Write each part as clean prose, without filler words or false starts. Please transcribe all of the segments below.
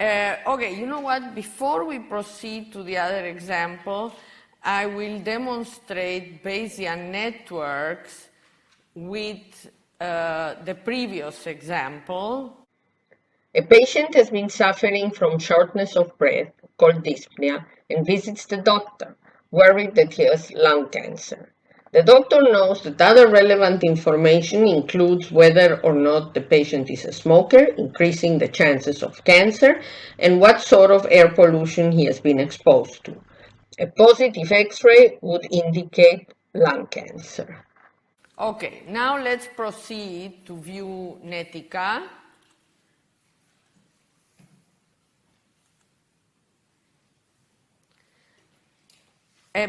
Okay, you know what? Before we proceed to the other example, I will demonstrate Bayesian networks with the previous example. A patient has been suffering from shortness of breath, called dyspnea, and visits the doctor, worried that he has lung cancer. The doctor knows that other relevant information includes whether or not the patient is a smoker, increasing the chances of cancer, and what sort of air pollution he has been exposed to. A positive X-ray would indicate lung cancer. Okay, now let's proceed to view Netica.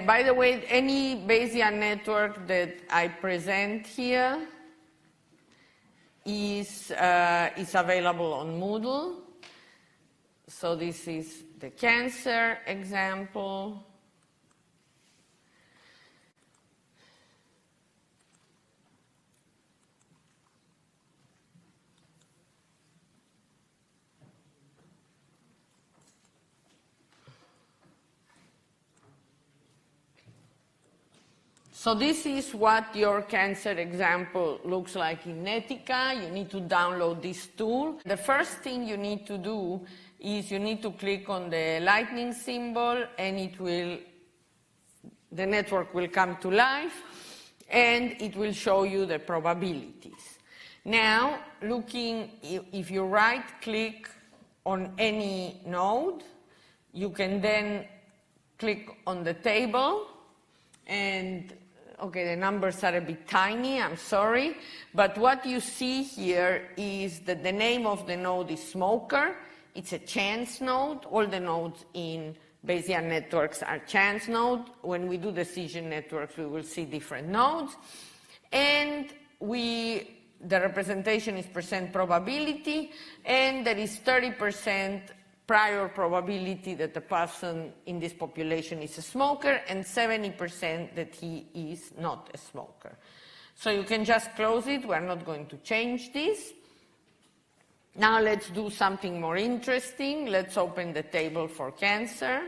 By the way, any Bayesian network that I present here is available on Moodle. So this is the cancer example. So this is what your cancer example looks like in Netica. You need to download this tool. The first thing you need to do is you need to click on the lightning symbol, and the network will come to life, and it will show you the probabilities. Now, if you right-click on any node, you can then click on the table, and okay, the numbers are a bit tiny, I'm sorry, but what you see here is that the name of the node is smoker. It's a chance node. All the nodes in Bayesian networks are chance nodes. When we do decision networks, we will see different nodes. And the representation is percent probability, and there is 30% prior probability that the person in this population is a smoker, and 70% that he is not a smoker. So you can just close it. We're not going to change this. Now let's do something more interesting. Let's open the table for cancer.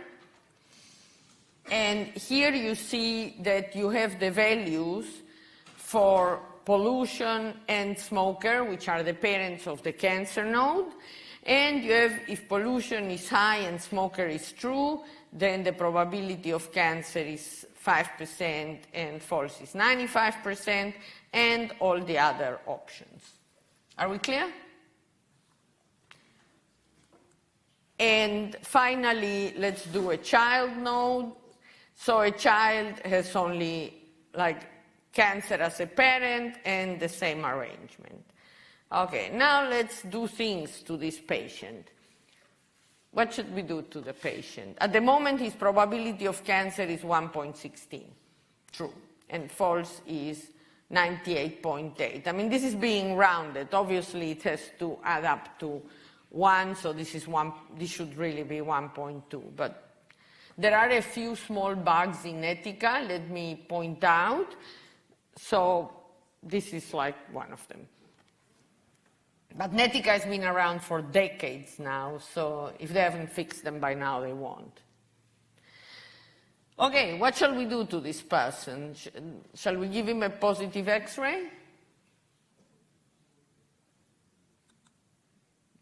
And here you see that you have the values for pollution and smoker, which are the parents of the cancer node. And you have, if pollution is high and smoker is true, then the probability of cancer is 5% and false is 95%, and all the other options. Are we clear? And finally, let's do a child node. So a child has only cancer as a parent and the same arrangement. Okay, now let's do things to this patient. What should we do to the patient? At the moment, his probability of cancer is 1.16, true, and false is 98.8. I mean, this is being rounded. Obviously, it has to add up to 1, so this should really be 1.2. But there are a few small bugs in Netica, let me point out. So this is like one of them. But Netica has been around for decades now, so if they haven't fixed them by now, they won't. Okay, what shall we do to this person? Shall we give him a positive X-ray?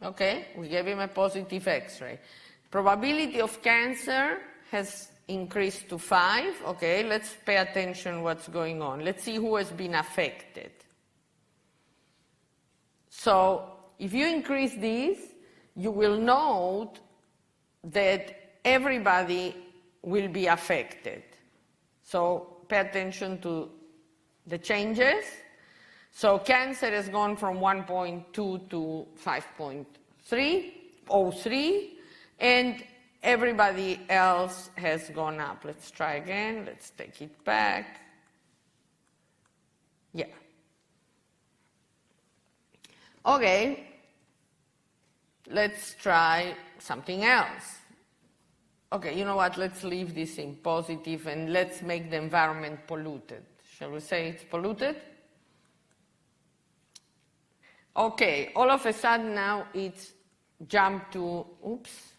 Okay, we gave him a positive X-ray. Probability of cancer has increased to 5. Okay, let's pay attention what's going on. Let's see who has been affected. So if you increase these, you will note that everybody will be affected. So pay attention to the changes. So cancer has gone from 1.2 to 5.3, and everybody else has gone up. Let's try again. Let's take it back. Yeah. Okay, let's try something else. Okay, you know what, let's leave this in positive and let's make the environment polluted. Shall we say it's polluted? Okay, all of a sudden now it's jump to, oops,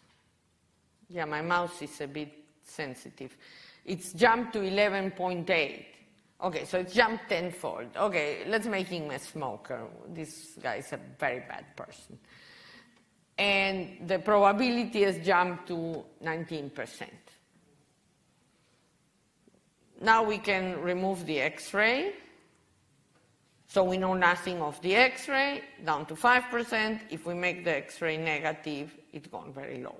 yeah, my mouse is a bit sensitive. It's jumped to 11.8. Okay, so it's jumped tenfold. Okay, let's make him a smoker. This guy is a very bad person. And the probability has jumped to 19%. Now we can remove the X-ray. So we know nothing of the X-ray, down to 5%. If we make the X-ray negative, it's gone very low.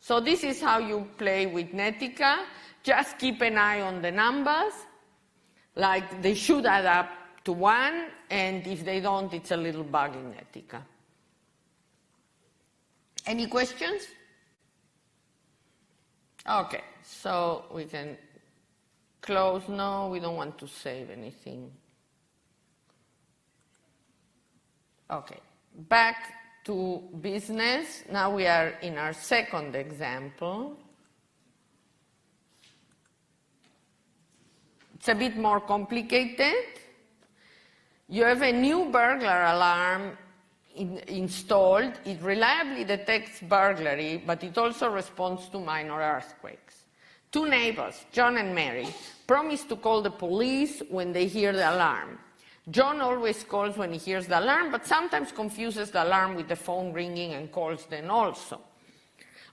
So this is how you play with Netica. Just keep an eye on the numbers. Like, they should add up to 1, and if they don't, it's a little bug in Netica. Any questions? Okay, so we can close. No, we don't want to save anything. Okay, back to business. Now we are in our second example. It's a bit more complicated. You have a new burglar alarm installed. It reliably detects burglary, but it also responds to minor earthquakes. Two neighbors, John and Mary, promise to call the police when they hear the alarm. John always calls when he hears the alarm, but sometimes confuses the alarm with the phone ringing and calls then also.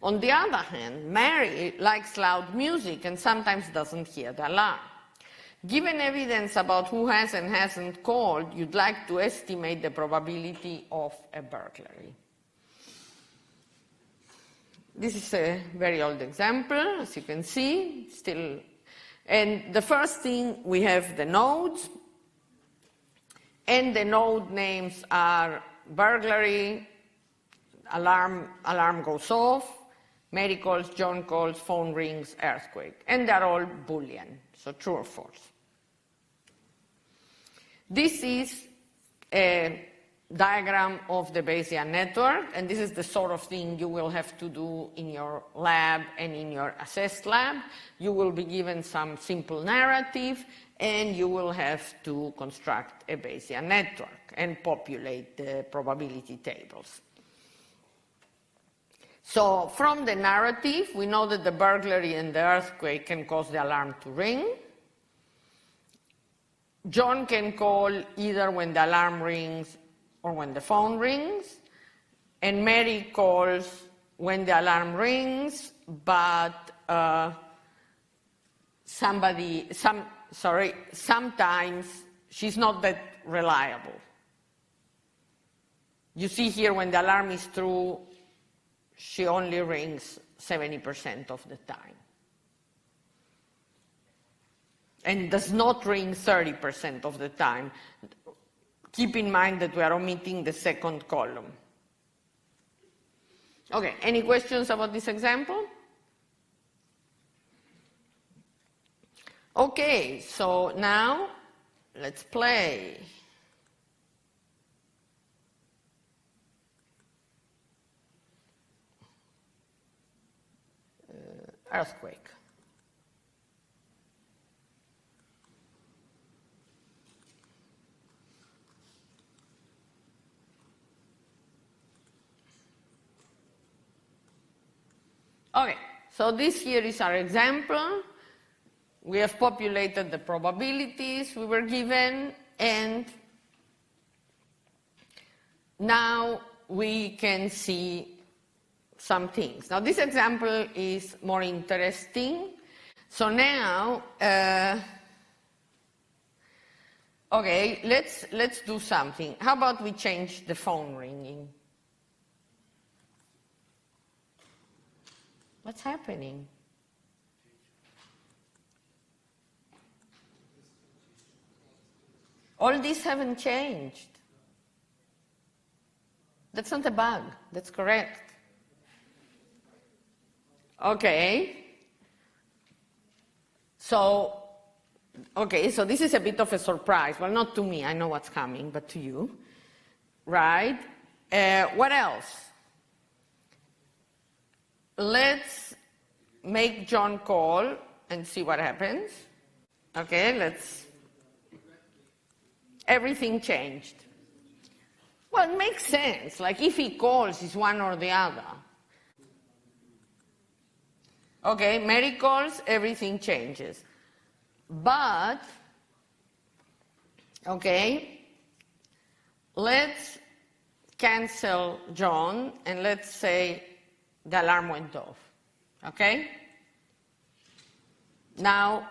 On the other hand, Mary likes loud music and sometimes doesn't hear the alarm. Given evidence about who has and hasn't called, you'd like to estimate the probability of a burglary. This is a very old example, as you can see, still. And the first thing, we have the nodes, and the node names are burglary, alarm goes off, Mary calls, John calls, phone rings, earthquake. And they're all Boolean, so true or false. This is a diagram of the Bayesian network, and this is the sort of thing you will have to do in your lab and in your assessed lab. You will be given some simple narrative, and you will have to construct a Bayesian network and populate the probability tables. So from the narrative, we know that the burglary and the earthquake can cause the alarm to ring. John can call either when the alarm rings or when the phone rings, and Mary calls when the alarm rings, but sometimes she's not that reliable. You see here when the alarm is true, she only rings 70% of the time, and does not ring 30% of the time. Keep in mind that we are omitting the second column. Okay, any questions about this example? Okay, so now let's play. Earthquake. Okay, so this here is our example. We have populated the probabilities we were given, and now we can see some things. Now this example is more interesting. So now, okay, let's do something. How about we change the phone ringing? What's happening? All these haven't changed. That's not a bug, that's correct. Okay. So this is a bit of a surprise. Well, not to me, I know what's coming, but to you, right? What else? Let's make John call and see what happens. Okay, everything changed. Well, it makes sense. Like if he calls, it's one or the other. Okay, Mary calls, everything changes. But, okay, let's cancel John and let's say the alarm went off. Okay? Now,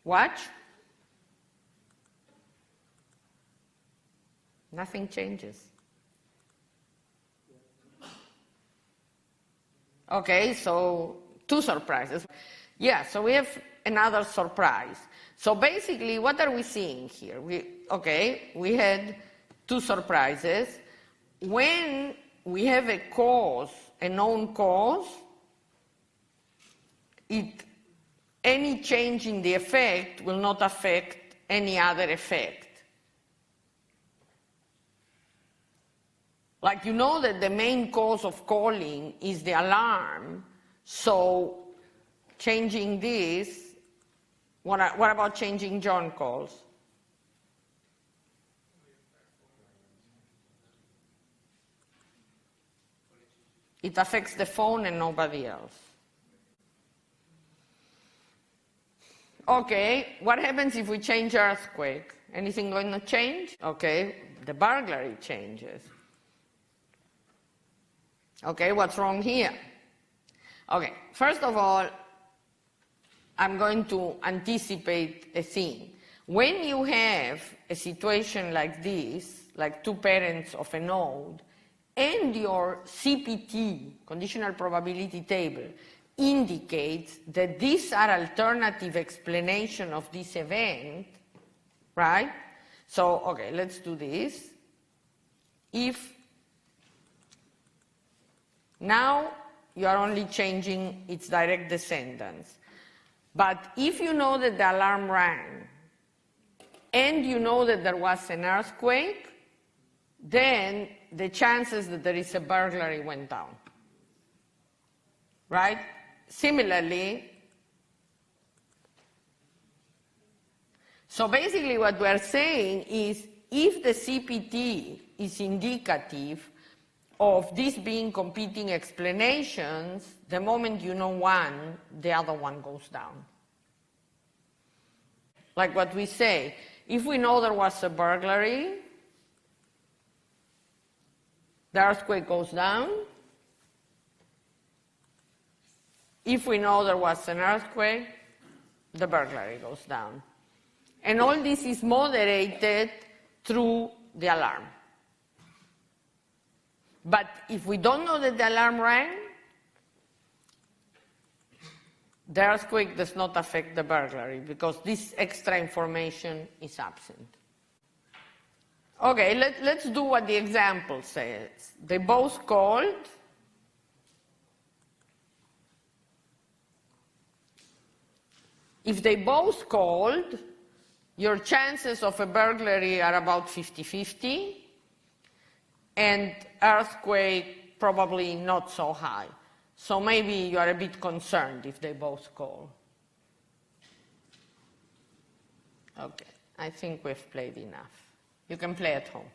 watch. Nothing changes. Okay, so 2 surprises. Yeah, so we have another surprise. So basically, what are we seeing here? We had 2 surprises. When we have a cause, a known cause, any change in the effect will not affect any other effect. Like you know that the main cause of calling is the alarm, so changing this, what about changing John calls? It affects the phone and nobody else. Okay, what happens if we change earthquake? Anything going to change? Okay, the burglary changes. Okay, what's wrong here? Okay, first of all, I'm going to anticipate a thing. When you have a situation like this, like 2 parents of a node, and your CPT, conditional probability table, indicates that these are alternative explanations of this event, right? So, okay, let's do this. If now you are only changing its direct descendants, but if you know that the alarm rang and you know that there was an earthquake, then the chances that there is a burglary went down, right? Similarly, so basically what we're saying is if the CPT is indicative of these being competing explanations, the moment you know one, the other one goes down. Like what we say, if we know there was a burglary, the earthquake goes down. If we know there was an earthquake, the burglary goes down. And all this is moderated through the alarm. But if we don't know that the alarm rang, the earthquake does not affect the burglary because this extra information is absent. Okay, let's do what the example says. They both called. If they both called, your chances of a burglary are about 50-50, and earthquake probably not so high. So maybe you are a bit concerned if they both call. Okay, I think we've played enough. You can play at home.